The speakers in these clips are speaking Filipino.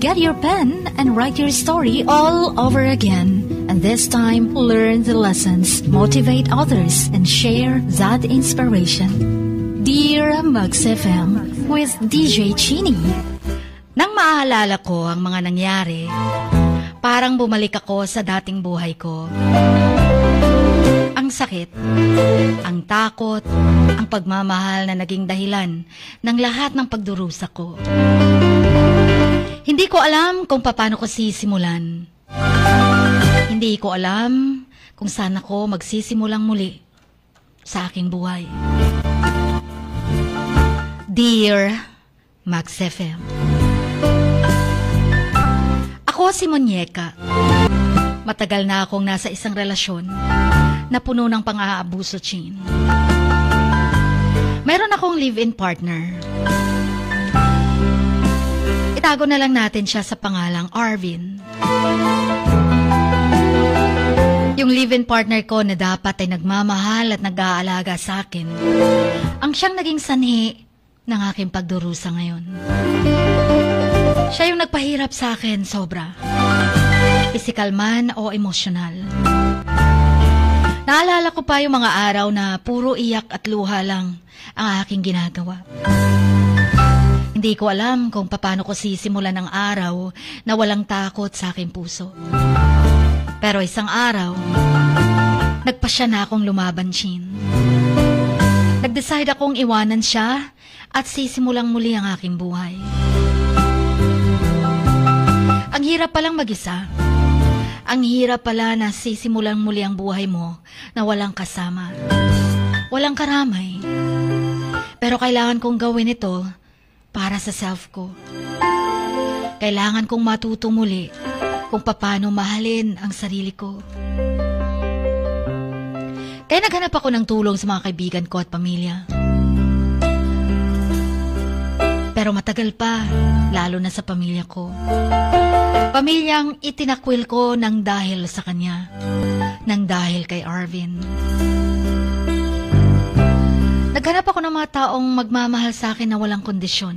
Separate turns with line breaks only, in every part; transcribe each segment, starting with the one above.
Get your pen and write your story all over again. And this time, learn the lessons, motivate others, and share that inspiration. Dear Mugs FM with DJ Chini. Nang maalala ko ang mga nangyari, parang bumalik ako sa dating buhay ko. Ang sakit, ang takot, ang pagmamahal na naging dahilan ng lahat ng pagdurusa ko. Hindi ko alam kung paano ko sisimulan. Hindi ko alam kung saan ako magsisimulang muli sa aking buhay. Dear Max FM, ako si Monyeka. Matagal na akong nasa isang relasyon na puno ng pang-aabuso, Chin. Meron akong live-in partner. Itago na lang natin siya sa pangalang Arvin. Yung live-in partner ko na dapat ay nagmamahal at nag-aalaga sa akin, ang siyang naging sanhi ng aking pagdurusa ngayon. Siya yung nagpahirap sa akin sobra. Physical man o emosyonal. Naalala ko pa yung mga araw na puro iyak at luha lang ang aking ginagawa. Hindi ko alam kung paano ko sisimulan ang araw na walang takot sa aking puso. Pero isang araw, nagpasya na akong lumaban, Chin. Nag-decide akong iwanan siya at sisimulang muli ang aking buhay. Ang hirap palang mag-isa. Ang hirap pala na sisimulang muli ang buhay mo na walang kasama. Walang karamay. Pero kailangan kong gawin ito para sa self ko. Kailangan kong matuto muli kung paano mahalin ang sarili ko. Kaya naghanap ako ng tulong sa mga kaibigan ko at pamilya. Pero matagal pa, lalo na sa pamilya ko. Pamilyang itinakwil ko ng dahil sa kanya, ng dahil kay Arvin. Naghanap ako ng mga taong magmamahal sa akin na walang kondisyon.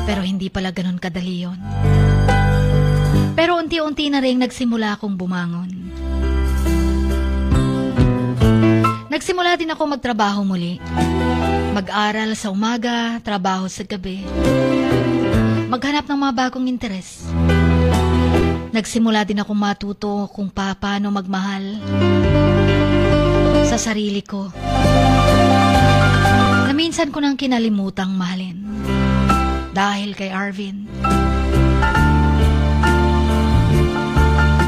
Pero hindi pala ganun kadali yun. Pero unti-unti na rin nagsimula akong bumangon. Nagsimula din ako magtrabaho muli. Mag-aral sa umaga, trabaho sa gabi. Maghanap ng mga bagong interes. Nagsimula din akong matuto kung paano magmahal sa sarili ko. Na minsan ko nang kinalimutang mahalin. Dahil kay Arvin.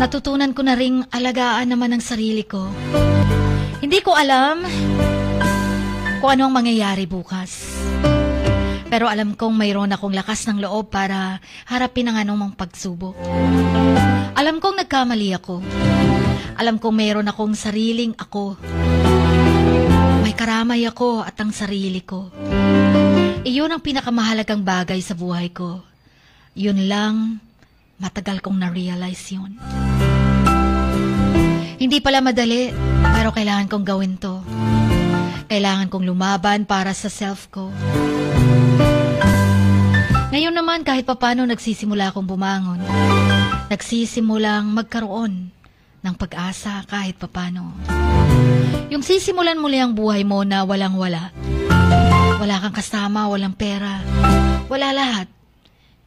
Natutunan ko na ring alagaan naman ang sarili ko. Hindi ko alam kung ano ang mangyayari bukas. Pero alam kong mayroon akong lakas ng loob para harapin ang anumang pagsubok. Alam kong nagkamali ako. Alam kong mayroon akong sariling ako. May karamay ako at ang sarili ko. Iyon ang pinakamahalagang bagay sa buhay ko. Yun lang, matagal kong na-realize yun. Hindi pala madali, pero kailangan kong gawin to. Kailangan kong lumaban para sa self ko. Ngayon naman kahit papano nagsisimula akong bumangon. Nagsisimulang magkaroon ng pag-asa kahit papano. Yung sisimulan muli ang buhay mo na walang-wala. Wala kang kasama, walang pera. Wala lahat.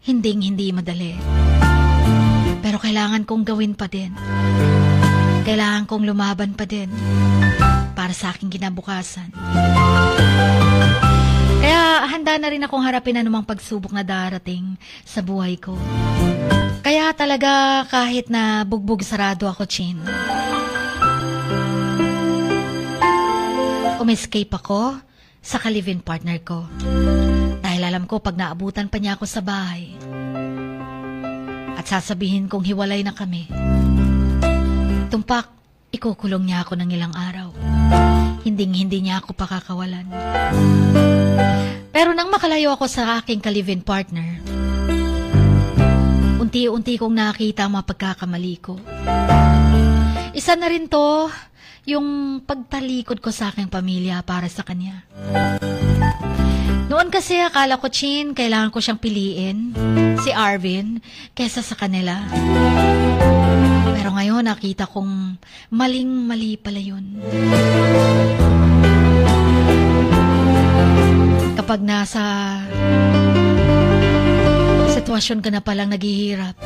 Hinding-hindi madali. Pero kailangan kong gawin pa din. Kailangan kong lumaban pa din para sa aking kinabukasan. Kaya handa na rin akong harapin anumang pagsubok na darating sa buhay ko. Kaya talaga kahit na bugbog sarado ako, Chin, umiscape ako sa ka-live-in partner ko. Dahil alam ko pag naabutan pa niya ako sa bahay at sasabihin kong hiwalay na kami, tumpak, ikukulong niya ako ng ilang araw. Hinding-hindi niya ako pakakawalan. Pero nang makalayo ako sa aking ka-live-in partner, unti-unti kong nakita ang mga pagkakamali ko. Isa na rin to, yung pagtalikod ko sa aking pamilya para sa kanya. Noon kasi akala ko, Chin, kailangan ko siyang piliin, si Arvin, kesa sa kanila. Pero ngayon nakita kong maling-mali pala yun. Kapag nasa sitwasyon ka na palang naghihirap,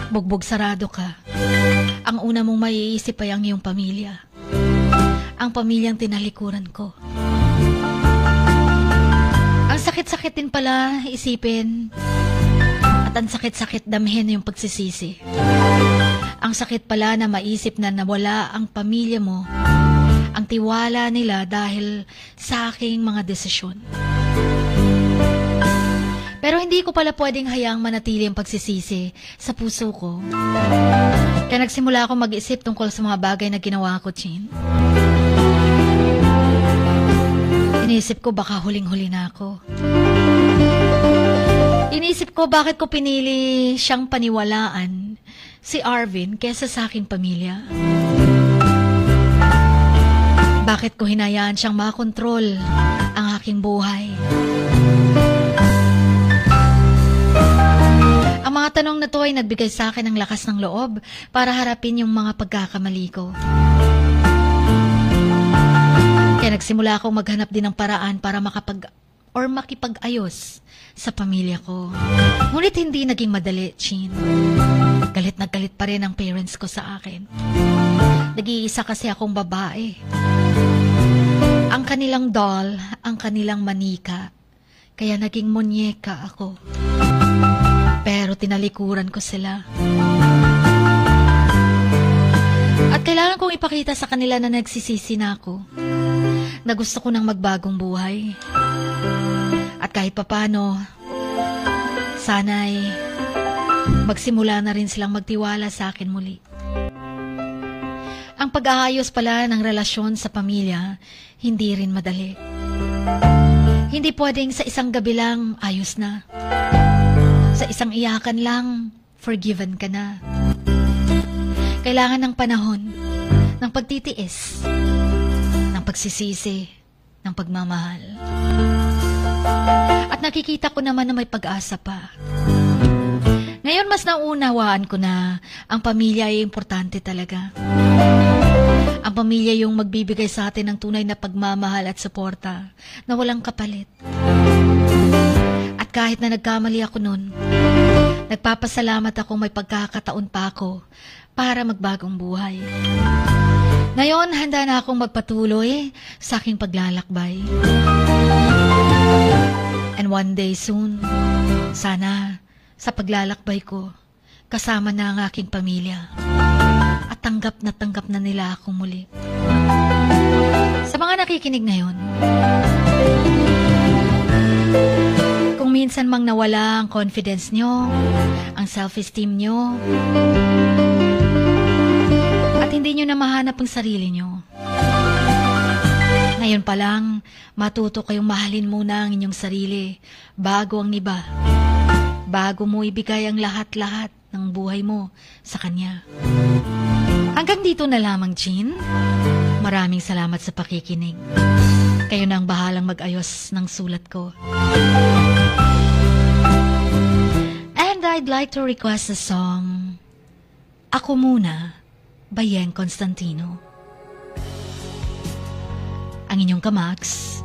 bugbog sarado ka, ang una mong maiisip ay ang iyong pamilya. Ang pamilyang tinalikuran ko. Ang sakit-sakit din pala isipin at ang sakit-sakit damhin yung pagsisisi. Ang sakit pala na maisip na nawala ang pamilya mo, ang tiwala nila dahil sa aking mga desisyon. Pero hindi ko pala pwedeng hayaang manatili ang pagsisisi sa puso ko. Kaya nagsimula akong mag-isip tungkol sa mga bagay na ginawa ko, Chin. Inisip ko baka huling-huli na ako. Inisip ko bakit ko pinili siyang paniwalaan, si Arvin, kesa sa aking pamilya. Bakit ko hinayaan siyang makontrol ang aking buhay. Ang mga tanong na to ay nagbigay sa akin ng lakas ng loob para harapin yung mga pagkakamali ko. Kaya nagsimula akong maghanap din ng paraan para makipag-ayos sa pamilya ko. Ngunit hindi naging madali, Chin. Galit na galit pa rin ang parents ko sa akin. Nag-iisa kasi akong babae. Ang kanilang doll, ang kanilang manika. Kaya naging munyeka ako. Pero tinalikuran ko sila. At kailangan kong ipakita sa kanila na nagsisisi na ako. Na gusto ko ng magbagong buhay. At kahit papano, sana'y magsimula na rin silang magtiwala sa akin muli. Ang pag-aayos pala ng relasyon sa pamilya, hindi rin madali. Hindi pwedeng sa isang gabi lang ayos na. Sa isang iyakan lang, forgiven ka na. Kailangan ng panahon, ng pagtitiis, ng pagsisisi, ng pagmamahal. At nakikita ko naman na may pag-asa pa. Ngayon mas naunawaan ko na ang pamilya ay importante talaga. Ang pamilya yung magbibigay sa atin ng tunay na pagmamahal at suporta na walang kapalit. At kahit na nagkamali ako nun, nagpapasalamat ako may pagkakataon pa ako para magbagong buhay. Ngayon, handa na akong magpatuloy sa aking paglalakbay. And one day soon, sana sa paglalakbay ko, kasama na ang aking pamilya. At tanggap na nila ako muli. Sa mga nakikinig ngayon, kung minsan mang nawala ang confidence nyo, ang self-esteem nyo, at hindi nyo na mahanap ang sarili nyo, ngayon pa lang, matuto kayong mahalin muna ang inyong sarili bago ang iba. Bago mo ibigay ang lahat-lahat ng buhay mo sa Kanya. Hanggang dito na lamang, Chin. Maraming salamat sa pakikinig. Kayo na ang bahalang mag-ayos ng sulat ko. And I'd like to request a song, Ako Muna, by Yeng Constantino. Ang inyong kamaks,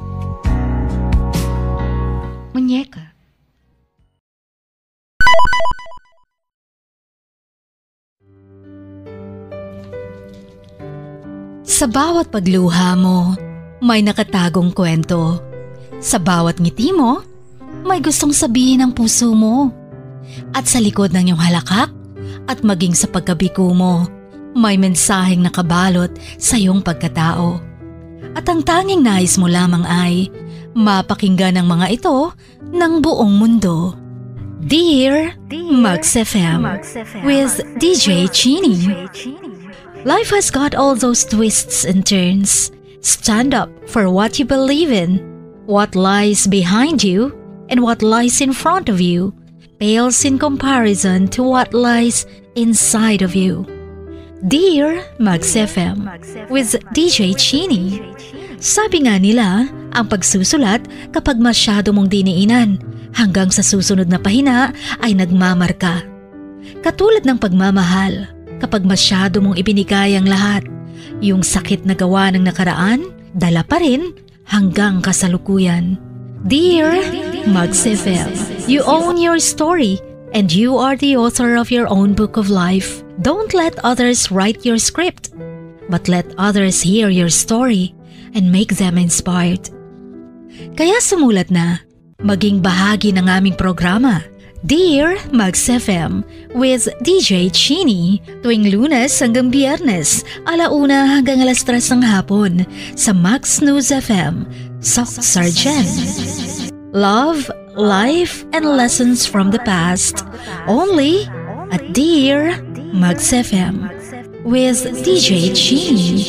Munyeka. Sa bawat pagluha mo, may nakatagong kwento. Sa bawat ngiti mo, may gustong sabihin ang puso mo. At sa likod ng iyong halakak at maging sa pagkabiko mo, may mensaheng nakabalot sa iyong pagkatao. At ang tanging nais mo lamang ay mapakinggan ang mga ito ng buong mundo. Dear Max FM with DJ Chini. Life has got all those twists and turns. Stand up for what you believe in. What lies behind you and what lies in front of you pales in comparison to what lies inside of you. Dear Max FM with DJ Chini. Sabi nga nila, ang pagsusulat kapag masyado mong diniinan hanggang sa susunod na pahina ay nagmamarka. Katulad ng pagmamahal, kapag masyado mong ibinigay ang lahat, yung sakit na gawa ng nakaraan, dala pa rin hanggang kasalukuyan. Dear Mags FM, you own your story and you are the author of your own book of life. Don't let others write your script, but let others hear your story and make them inspired. Kaya sumulat na, maging bahagi ng aming programa, Dear Mags FM with DJ Chini, tuwing Lunes hanggang Biyernes, 1:00 hanggang 3:00 ng hapon sa Max News FM, Sock Sargent. Love, life, and lessons from the past, only at Dear Mags FM with DJ Chini.